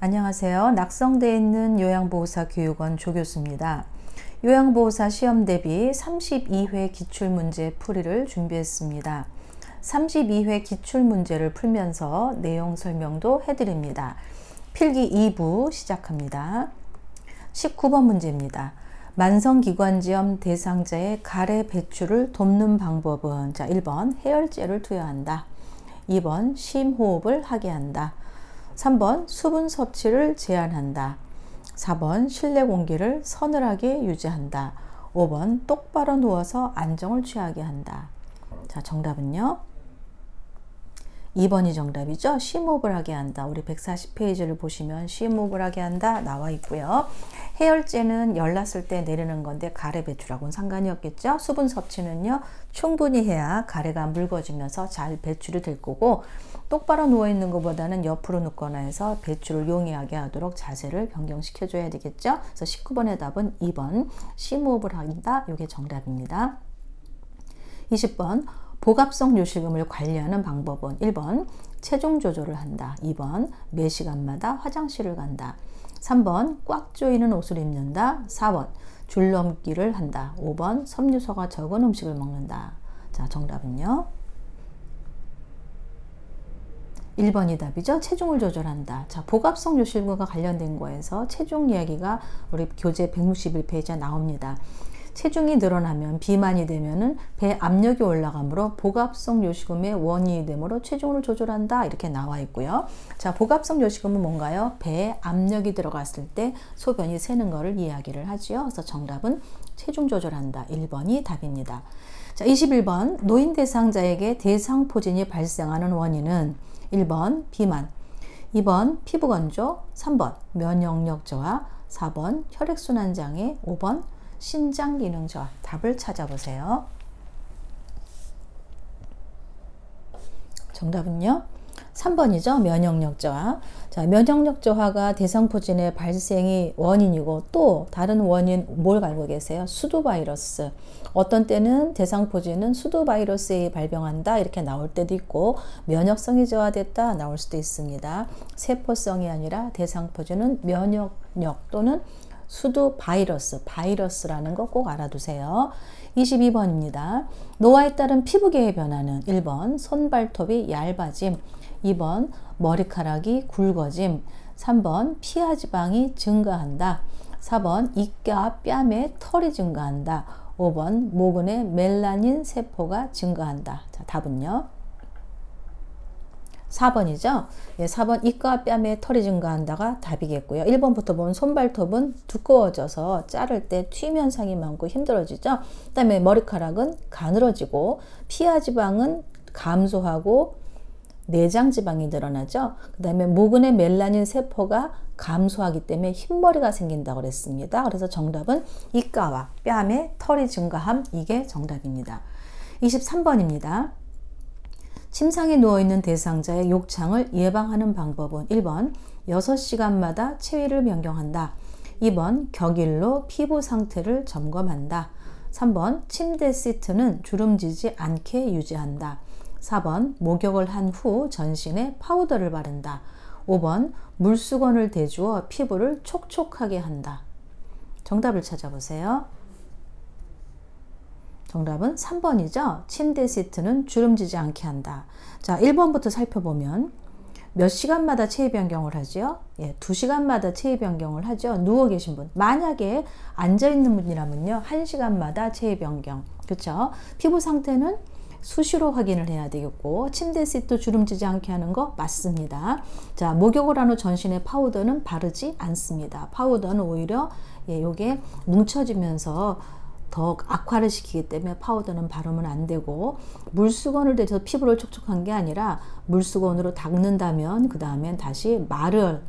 안녕하세요. 낙성대에 있는 요양보호사 교육원 조교수입니다. 요양보호사 시험 대비 32회 기출문제 풀이를 준비했습니다. 32회 기출문제를 풀면서 내용 설명도 해드립니다. 필기 2부 시작합니다. 19번 문제입니다. 만성기관지염 대상자의 가래 배출을 돕는 방법은 1번 해열제를 투여한다. 2번 심호흡을 하게 한다. 3번 수분 섭취를 제한한다. 4번 실내 공기를 서늘하게 유지한다. 5번 똑바로 누워서 안정을 취하게 한다. 자, 정답은요? 2번이 정답이죠. 심호흡을 하게 한다. 우리 140페이지를 보시면 심호흡을 하게 한다 나와 있고요. 해열제는 열났을 때 내리는 건데 가래 배출하고는 상관이 없겠죠. 수분 섭취는요 충분히 해야 가래가 묽어지면서 잘 배출이 될 거고, 똑바로 누워 있는 것보다는 옆으로 눕거나 해서 배출을 용이하게 하도록 자세를 변경시켜 줘야 되겠죠. 그래서 19번의 답은 2번 심호흡을 한다. 이게 정답입니다. 20번 복압성 요실금을 관리하는 방법은 1번 체중 조절을 한다. 2번 매 시간마다 화장실을 간다. 3번 꽉 조이는 옷을 입는다. 4번 줄넘기를 한다. 5번 섬유소가 적은 음식을 먹는다. 자, 정답은요? 1번이 답이죠. 체중을 조절한다. 자, 복압성 요실금과 관련된 거에서 체중 이야기가 우리 교재 161페이지에 나옵니다. 체중이 늘어나면 비만이 되면은 배 압력이 올라가므로 복압성 요실금의 원인이 되므로 체중을 조절한다. 이렇게 나와 있고요. 자, 복압성 요실금은 뭔가요? 배에 압력이 들어갔을 때 소변이 새는 것을 이야기를 하지요. 그래서 정답은 체중 조절한다. 1번이 답입니다. 자, 21번 노인 대상자에게 대상포진이 발생하는 원인은 1번 비만, 2번 피부 건조, 3번 면역력 저하, 4번 혈액순환 장애, 5번 신장 기능 저하. 답을 찾아보세요. 정답은요? 3번이죠. 면역력 저하. 자, 면역력 저하가 대상포진의 발생이 원인이고, 또 다른 원인 뭘 알고 계세요? 수두 바이러스. 어떤 때는 대상포진은 수두 바이러스에 발병한다 이렇게 나올 때도 있고, 면역성이 저하됐다 나올 수도 있습니다. 세포성이 아니라 대상포진은 면역력 또는 수두 바이러스라는 거 꼭 알아두세요. 22번입니다. 노화에 따른 피부계의 변화는 1번 손발톱이 얇아짐, 2번 머리카락이 굵어짐, 3번 피하 지방이 증가한다, 4번 이가 뺨에 털이 증가한다, 5번 모근의 멜라닌 세포가 증가한다. 자, 답은요? 4번이죠. 예, 4번 이가 뺨에 털이 증가한다가 답이겠고요. 1번부터 보면 손발톱은 두꺼워져서 자를 때 튀임 현상이 많고 힘들어지죠. 그 다음에 머리카락은 가늘어지고, 피하 지방은 감소하고 내장 지방이 늘어나죠. 그 다음에 모근의 멜라닌 세포가 감소하기 때문에 흰머리가 생긴다고 그랬습니다. 그래서 정답은 이가와 뺨에 털이 증가함, 이게 정답입니다. 23번입니다. 침상에 누워있는 대상자의 욕창을 예방하는 방법은 1번 6시간마다 체위를 변경한다. 2번 격일로 피부 상태를 점검한다. 3번 침대 시트는 주름지지 않게 유지한다. 4번 목욕을 한 후 전신에 파우더를 바른다. 5번 물수건을 대주어 피부를 촉촉하게 한다. 정답을 찾아보세요. 정답은 3번이죠. 침대 시트는 주름지지 않게 한다. 자, 1번부터 살펴보면 몇 시간마다 체위 변경을 하죠? 예, 2시간마다 체위 변경을 하죠. 누워 계신 분. 만약에 앉아 있는 분이라면요, 1시간마다 체위 변경. 그렇죠? 피부 상태는 수시로 확인을 해야 되겠고, 침대 시트 주름지지 않게 하는 거 맞습니다. 자, 목욕을 한 후 전신에 파우더는 바르지 않습니다. 파우더는 오히려 요게 뭉쳐지면서 더 악화를 시키기 때문에 파우더는 바르면 안 되고, 물수건을 대서 피부를 촉촉한 게 아니라 물수건으로 닦는다면 그 다음엔 다시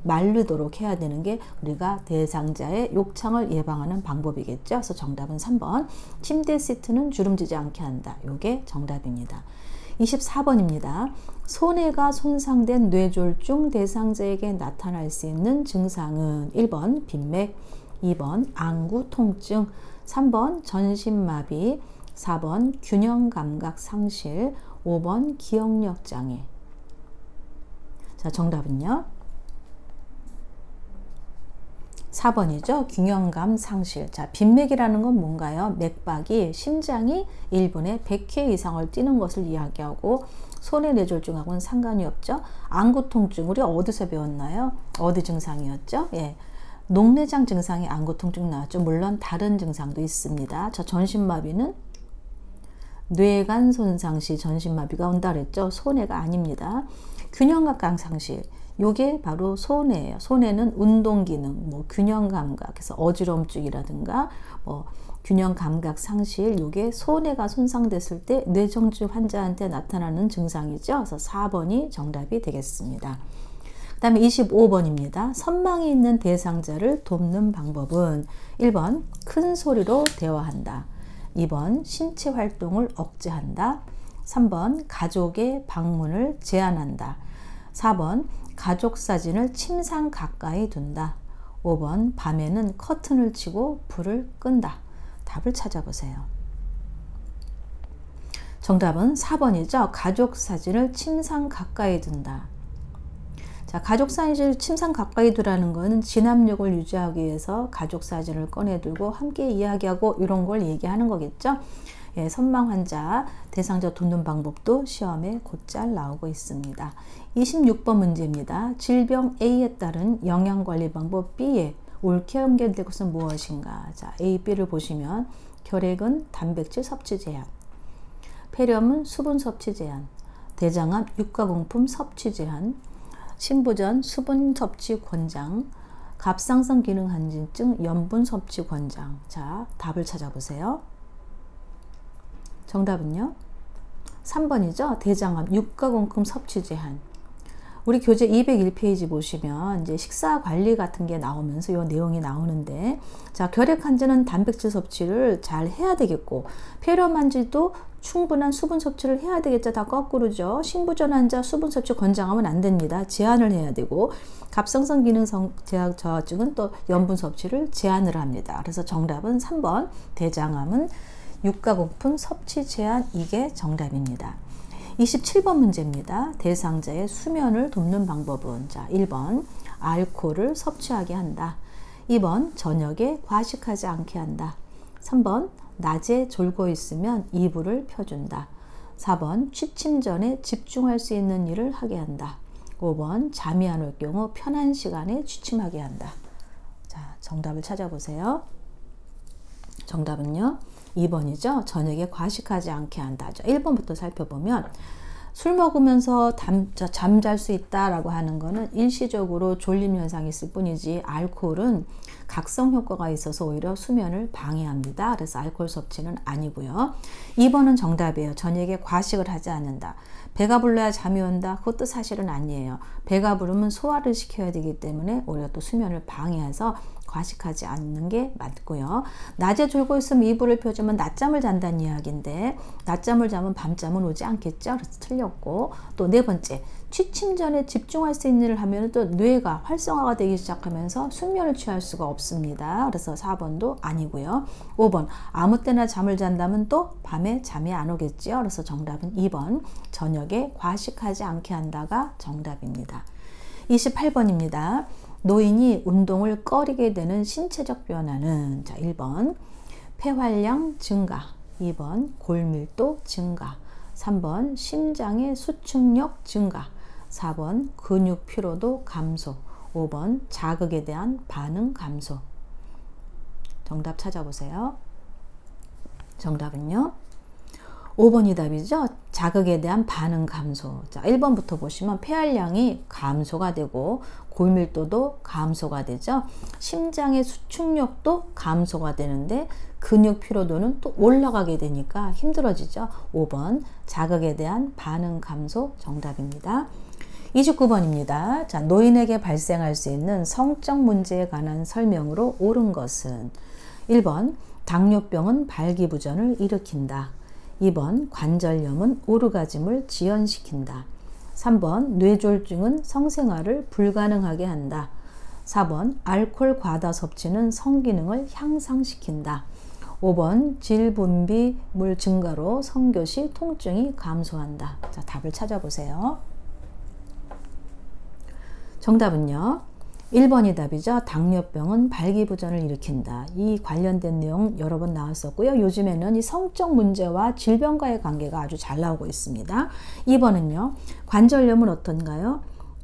마르도록 해야 되는 게 우리가 대상자의 욕창을 예방하는 방법이겠죠. 그래서 정답은 3번 침대 시트는 주름지지 않게 한다. 이게 정답입니다. 24번입니다. 손해가 손상된 뇌졸중 대상자에게 나타날 수 있는 증상은 1번 빈맥, 2번 안구 통증, 3번 전신마비, 4번 균형감각 상실, 5번 기억력 장애. 자, 정답은요? 4번이죠. 균형감 상실. 자, 빈맥이라는 건 뭔가요? 맥박이 심장이 1분에 100회 이상을 뛰는 것을 이야기하고 손의 뇌졸중하고는 상관이 없죠. 안구통증 우리 어디서 배웠나요? 어디 증상이었죠? 예. 녹내장 증상이 안구통증 나왔죠. 물론 다른 증상도 있습니다. 저 전신마비는 뇌간 손상 시 전신마비가 온다 그랬죠. 손해가 아닙니다. 균형감 상실. 요게 바로 손해예요. 손해는 운동기능, 뭐 균형감각, 그래서 어지럼증이라든가 뭐 균형감각 상실, 요게 손해가 손상됐을 때 뇌정지 환자한테 나타나는 증상이죠. 그래서 4번이 정답이 되겠습니다. 그 다음에 25번입니다. 선망이 있는 대상자를 돕는 방법은 1번 큰 소리로 대화한다. 2번 신체 활동을 억제한다. 3번 가족의 방문을 제한한다. 4번 가족 사진을 침상 가까이 둔다. 5번 밤에는 커튼을 치고 불을 끈다. 답을 찾아보세요. 정답은 4번이죠. 가족 사진을 침상 가까이 둔다. 자, 가족 사진을 침상 가까이 두라는 것은 진압력을 유지하기 위해서 가족 사진을 꺼내들고 함께 이야기하고 이런 걸 얘기하는 거겠죠. 예, 선망 환자 대상자 돕는 방법도 시험에 곧잘 나오고 있습니다. 26번 문제입니다. 질병 A에 따른 영양관리 방법 B에 옳게 연결된 것은 무엇인가? 자, A, B를 보시면 결핵은 단백질 섭취 제한, 폐렴은 수분 섭취 제한, 대장암 유가공품 섭취 제한, 신부전 수분 섭취 권장, 갑상선 기능 한진증 염분 섭취 권장. 자, 답을 찾아보세요. 정답은요? 3번이죠. 대장암 유가공품 섭취 제한. 우리 교재 201페이지 보시면 이제 식사 관리 같은 게 나오면서 이 내용이 나오는데, 자, 결핵 환자는 단백질 섭취를 잘 해야 되겠고, 폐렴 환자도 충분한 수분 섭취를 해야 되겠죠. 다 거꾸로죠. 신부전 환자 수분 섭취 권장하면 안 됩니다. 제한을 해야 되고, 갑상선 기능 저하증은 또 염분 섭취를 제한을 합니다. 그래서 정답은 3번 대장암은 유가공품 섭취 제한, 이게 정답입니다. 27번 문제입니다. 대상자의 수면을 돕는 방법은, 자, 1번 알코올을 섭취하게 한다. 2번 저녁에 과식하지 않게 한다. 3번 낮에 졸고 있으면 이불을 펴준다. 4번 취침 전에 집중할 수 있는 일을 하게 한다. 5번 잠이 안 올 경우 편한 시간에 취침하게 한다. 자, 정답을 찾아보세요. 정답은요? 2번이죠. 저녁에 과식하지 않게 한다. 1번부터 살펴보면 술 먹으면서 잠잘 수 있다라고 하는 거는 일시적으로 졸림 현상이 있을 뿐이지, 알코올은 각성 효과가 있어서 오히려 수면을 방해합니다. 그래서 알코올 섭취는 아니고요. 2번은 정답이에요. 저녁에 과식을 하지 않는다. 배가 불러야 잠이 온다. 그것도 사실은 아니에요. 배가 부르면 소화를 시켜야 되기 때문에 오히려 또 수면을 방해해서 과식하지 않는 게 맞고요. 낮에 졸고 있으면 이불을 펴주면 낮잠을 잔다는 이야기인데, 낮잠을 자면 밤잠은 오지 않겠죠. 그래서 틀렸고, 또 네 번째, 취침 전에 집중할 수 있는 일을 하면 또 뇌가 활성화가 되기 시작하면서 숙면을 취할 수가 없습니다. 그래서 4번도 아니고요. 5번, 아무 때나 잠을 잔다면 또 밤에 잠이 안 오겠죠. 그래서 정답은 2번 저녁에 과식하지 않게 한다가 정답입니다. 28번입니다. 노인이 운동을 꺼리게 되는 신체적 변화는, 자, 1번 폐활량 증가, 2번 골밀도 증가, 3번 심장의 수축력 증가, 4번 근육 피로도 감소, 5번 자극에 대한 반응 감소. 정답 찾아보세요. 정답은요? 5번이 답이죠. 자극에 대한 반응 감소. 자, 1번부터 보시면 폐활량이 감소가 되고 골밀도도 감소가 되죠. 심장의 수축력도 감소가 되는데 근육 피로도는 또 올라가게 되니까 힘들어지죠. 5번 자극에 대한 반응 감소 정답입니다. 29번입니다. 자, 노인에게 발생할 수 있는 성적 문제에 관한 설명으로 옳은 것은, 1번 당뇨병은 발기부전을 일으킨다. 2번 관절염은 오르가즘을 지연시킨다. 3번 뇌졸중은 성생활을 불가능하게 한다. 4번 알코올 과다 섭취는 성기능을 향상시킨다. 5번 질분비물 증가로 성교시 통증이 감소한다. 자, 답을 찾아보세요. 정답은요, 1번이 답이죠. 당뇨병은 발기부전을 일으킨다. 이 관련된 내용 여러 번 나왔었고요. 요즘에는 이 성적 문제와 질병과의 관계가 아주 잘 나오고 있습니다. 2번은요. 관절염은 어떤가요?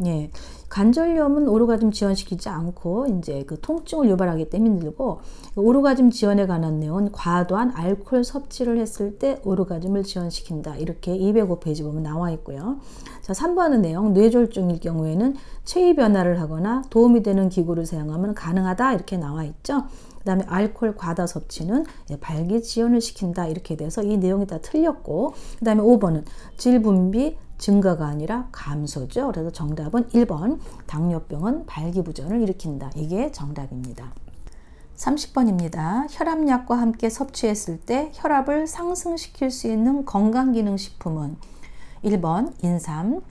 예, 관절염은 오르가즘 지연시키지 않고 이제 그 통증을 유발하기 때문에 힘들고, 오르가즘 지연에 관한 내용은 과도한 알코올 섭취를 했을 때 오르가즘을 지연시킨다. 이렇게 205페이지 보면 나와 있고요. 자, 3번의 내용, 뇌졸중일 경우에는 체위 변화를 하거나 도움이 되는 기구를 사용하면 가능하다. 이렇게 나와 있죠. 그 다음에 알코올 과다 섭취는 발기 지연을 시킨다. 이렇게 돼서 이 내용이 다 틀렸고, 그 다음에 5번은 질분비 증가가 아니라 감소죠. 그래서 정답은 1번 당뇨병은 발기부전을 일으킨다. 이게 정답입니다. 30번입니다. 혈압약과 함께 섭취했을 때 혈압을 상승시킬 수 있는 건강기능식품은 1번 인삼,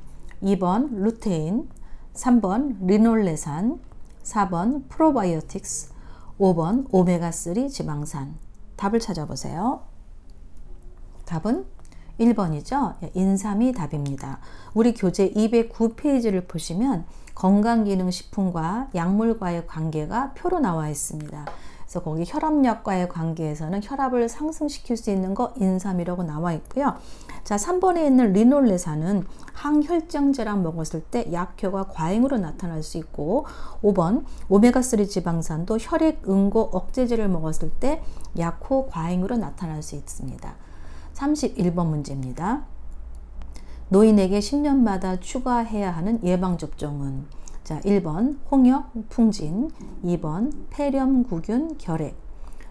2번 루테인, 3번 리놀레산, 4번 프로바이오틱스, 5번 오메가3 지방산. 답을 찾아보세요. 답은 1번이죠. 인삼이 답입니다. 우리 교재 209페이지를 보시면 건강기능식품과 약물과의 관계가 표로 나와 있습니다. 그래서 거기 혈압약과의 관계에서는 혈압을 상승시킬 수 있는 거 인삼이라고 나와 있고요. 자, 3번에 있는 리놀레산은 항혈증제랑 먹었을 때 약효가 과잉으로 나타날 수 있고, 5번 오메가3 지방산도 혈액 응고 억제제를 먹었을 때 약효 과잉으로 나타날 수 있습니다. 31번 문제입니다. 노인에게 10년마다 추가해야 하는 예방접종은 자, 1번 홍역, 풍진, 2번 폐렴구균, 결핵,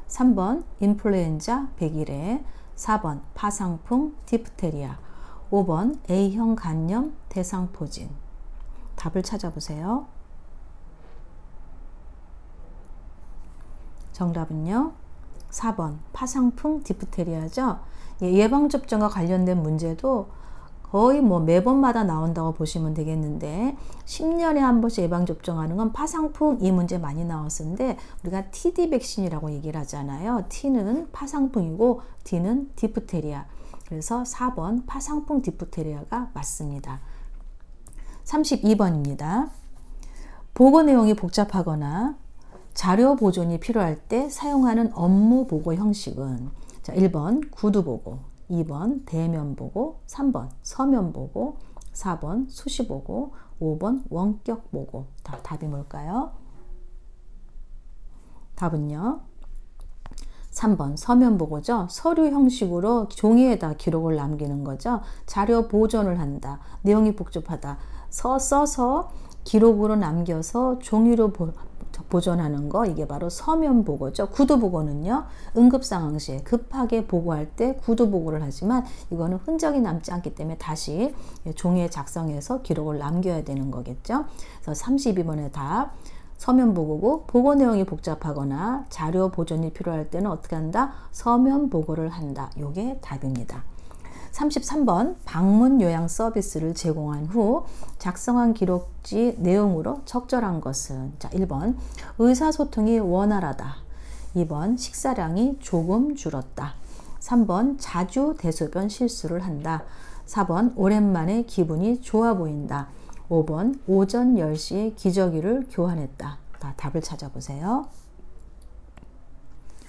3번 인플루엔자, 백일해, 4번 파상풍, 디프테리아, 5번 A형 간염, 대상포진. 답을 찾아보세요. 정답은요. 4번 파상풍, 디프테리아죠. 예방접종과 관련된 문제도 거의 뭐 매번마다 나온다고 보시면 되겠는데, 10년에 한 번씩 예방접종하는 건 파상풍 이 문제 많이 나왔었는데, 우리가 TD 백신이라고 얘기를 하잖아요. T는 파상풍이고 D는 디프테리아. 그래서 4번 파상풍 디프테리아가 맞습니다. 32번입니다. 보고 내용이 복잡하거나 자료 보존이 필요할 때 사용하는 업무 보고 형식은 자, 1번 구두 보고, 2번 대면 보고, 3번 서면 보고, 4번 수시 보고, 5번 원격 보고. 답이 뭘까요? 답은요. 3번 서면 보고죠. 서류 형식으로 종이에다 기록을 남기는 거죠. 자료 보존을 한다. 내용이 복잡하다. 써서 기록으로 남겨서 종이로 보존하는 거, 이게 바로 서면 보고죠. 구두 보고는요, 응급 상황 시에 급하게 보고할 때 구두 보고를 하지만 이거는 흔적이 남지 않기 때문에 다시 종이에 작성해서 기록을 남겨야 되는 거겠죠. 그래서 32번의 답 서면 보고고, 보고 내용이 복잡하거나 자료 보존이 필요할 때는 어떻게 한다? 서면 보고를 한다. 요게 답입니다. 33번 방문 요양 서비스를 제공한 후 작성한 기록지 내용으로 적절한 것은 자, 1번 의사소통이 원활하다, 2번 식사량이 조금 줄었다, 3번 자주 대소변 실수를 한다, 4번 오랜만에 기분이 좋아 보인다, 5번 오전 10시에 기저귀를 교환했다. 답을 찾아보세요.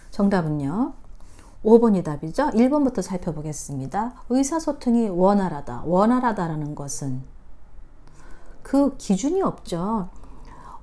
정답은요. 5번이 답이죠. 1번부터 살펴보겠습니다. 의사소통이 원활하다. 원활하다라는 것은 그 기준이 없죠.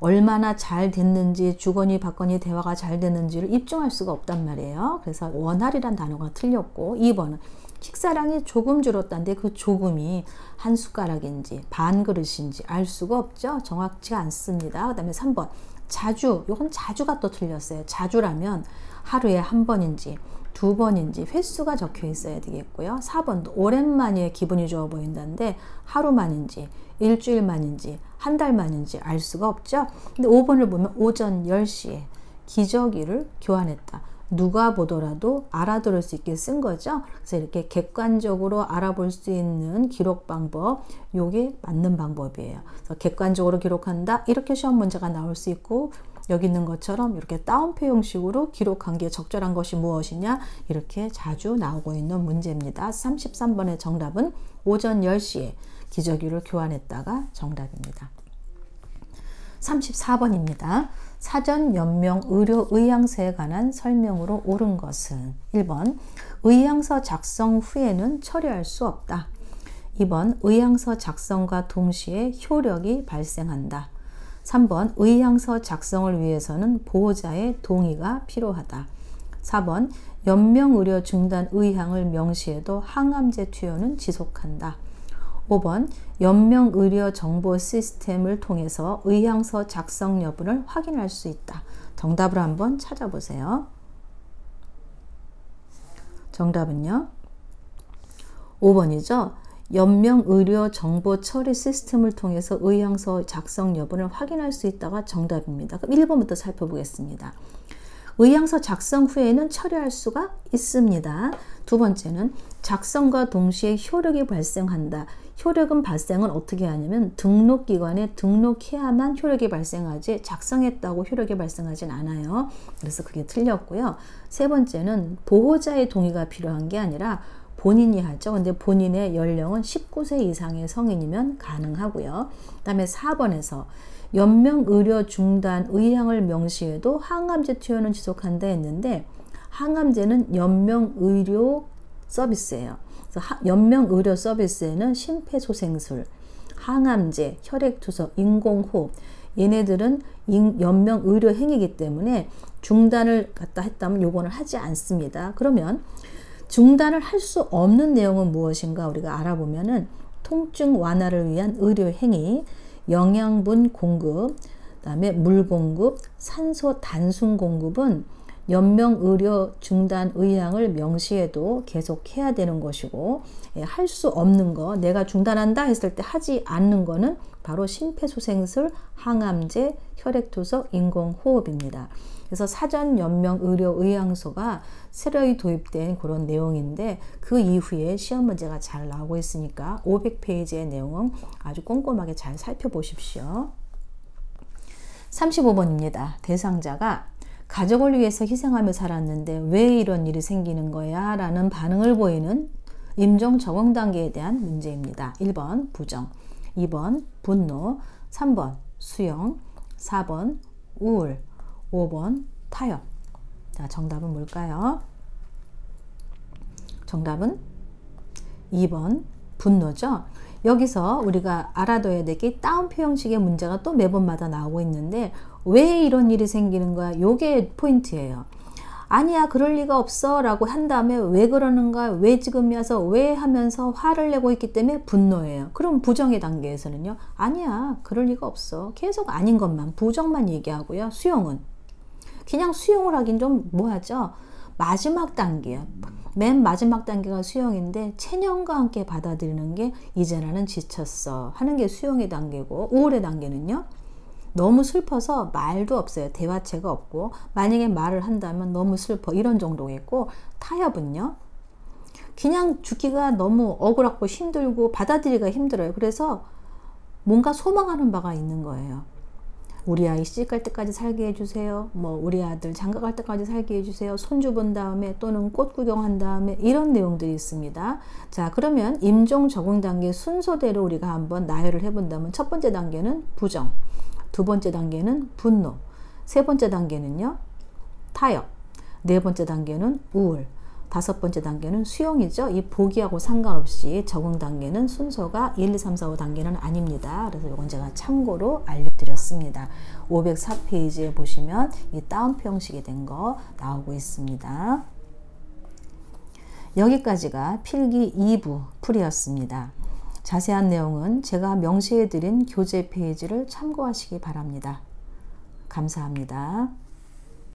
얼마나 잘 됐는지, 주거니 받거니 대화가 잘 됐는지를 입증할 수가 없단 말이에요. 그래서 원활이란 단어가 틀렸고, 2번은 식사량이 조금 줄었다는데 그 조금이 한 숟가락인지 반 그릇인지 알 수가 없죠. 정확치가 않습니다. 그 다음에 3번 자주, 이건 자주가 또 틀렸어요. 자주라면 하루에 한 번인지 두 번인지 횟수가 적혀 있어야 되겠고요. 4번도 오랜만에 기분이 좋아 보인다는데 하루만인지 일주일만인지 한 달만인지 알 수가 없죠. 근데 5번을 보면 오전 10시에 기저귀를 교환했다. 누가 보더라도 알아들을 수 있게 쓴 거죠. 그래서 이렇게 객관적으로 알아볼 수 있는 기록 방법, 요게 맞는 방법이에요. 그래서 객관적으로 기록한다. 이렇게 시험 문제가 나올 수 있고, 여기 있는 것처럼 이렇게 따옴표 형식으로 기록한 게 적절한 것이 무엇이냐, 이렇게 자주 나오고 있는 문제입니다. 33번의 정답은 오전 10시에 기저귀를 교환했다가 정답입니다. 34번입니다. 사전 연명 의료 의향서에 관한 설명으로 옳은 것은 1번 의향서 작성 후에는 처리할 수 없다. 2번 의향서 작성과 동시에 효력이 발생한다. 3번 의향서 작성을 위해서는 보호자의 동의가 필요하다. 4번 연명의료 중단 의향을 명시해도 항암제 투여는 지속한다. 5번 연명의료 정보 시스템을 통해서 의향서 작성 여부를 확인할 수 있다. 정답을 한번 찾아보세요. 정답은요 5번이죠. 연명의료 정보 처리 시스템을 통해서 의향서 작성 여부를 확인할 수 있다가 정답입니다. 그럼 1번부터 살펴보겠습니다. 의향서 작성 후에는 처리할 수가 있습니다. 두 번째는 작성과 동시에 효력이 발생한다. 효력은 발생은 어떻게 하냐면 등록기관에 등록해야만 효력이 발생하지 작성했다고 효력이 발생하진 않아요. 그래서 그게 틀렸고요. 세 번째는 보호자의 동의가 필요한 게 아니라 본인이 하죠. 근데 본인의 연령은 19세 이상의 성인이면 가능하고요. 그 다음에 4번에서 연명의료 중단 의향을 명시해도 항암제 투여는 지속한다 했는데 항암제는 연명의료 서비스예요. 그래서 연명의료 서비스에는 심폐소생술, 항암제, 혈액투석, 인공호흡 얘네들은 연명의료 행위이기 때문에 중단을 갖다 했다면 요거는 하지 않습니다. 그러면 중단을 할 수 없는 내용은 무엇인가 우리가 알아보면은 통증 완화를 위한 의료 행위, 영양분 공급, 그다음에 물 공급, 산소 단순 공급은 연명의료 중단 의향을 명시해도 계속 해야 되는 것이고 할 수 없는 거 내가 중단한다 했을 때 하지 않는 거는 바로 심폐소생술, 항암제, 혈액투석, 인공호흡입니다. 그래서 사전 연명의료 의향서가 새로이 도입된 그런 내용인데 그 이후에 시험 문제가 잘 나오고 있으니까 500페이지의 내용은 아주 꼼꼼하게 잘 살펴보십시오. 35번입니다. 대상자가 가족을 위해서 희생하며 살았는데 왜 이런 일이 생기는 거야? 라는 반응을 보이는 임종 적응 단계에 대한 문제입니다. 1번 부정, 2번 분노, 3번 수용, 4번 우울, 5번 타협. 자, 정답은 뭘까요? 정답은 2번 분노죠. 여기서 우리가 알아둬야 될 게 따옴표 형식의 문제가 또 매번마다 나오고 있는데 왜 이런 일이 생기는 거야? 요게 포인트예요. 아니야 그럴 리가 없어 라고 한 다음에 왜 그러는가 왜 지금이어서 왜 하면서 화를 내고 있기 때문에 분노예요. 그럼 부정의 단계에서는요 아니야 그럴 리가 없어 계속 아닌 것만 부정만 얘기하고요. 수용은 그냥 수용을 하긴 좀 뭐하죠. 마지막 단계예요. 맨 마지막 단계가 수용인데 체념과 함께 받아들이는 게 이제 나는 지쳤어 하는 게 수용의 단계고 우울의 단계는요 너무 슬퍼서 말도 없어요. 대화체가 없고 만약에 말을 한다면 너무 슬퍼 이런 정도겠고 타협은요 그냥 죽기가 너무 억울하고 힘들고 받아들이기가 힘들어요. 그래서 뭔가 소망하는 바가 있는 거예요. 우리 아이 시집갈 때까지 살게 해주세요. 뭐 우리 아들 장가갈 때까지 살게 해주세요. 손주 본 다음에 또는 꽃 구경한 다음에 이런 내용들이 있습니다. 자 그러면 임종 적응 단계 순서대로 우리가 한번 나열을 해본다면 첫 번째 단계는 부정, 두 번째 단계는 분노, 세 번째 단계는요 타협, 네 번째 단계는 우울, 다섯 번째 단계는 수용이죠. 이 보기하고 상관없이 적응 단계는 순서가 1, 2, 3, 4, 5 단계는 아닙니다. 그래서 이건 제가 참고로 알려드렸습니다. 504페이지에 보시면 이 따옴표 형식이 된 거 나오고 있습니다. 여기까지가 필기 2부 풀이였습니다. 자세한 내용은 제가 명시해드린 교재 페이지를 참고하시기 바랍니다. 감사합니다.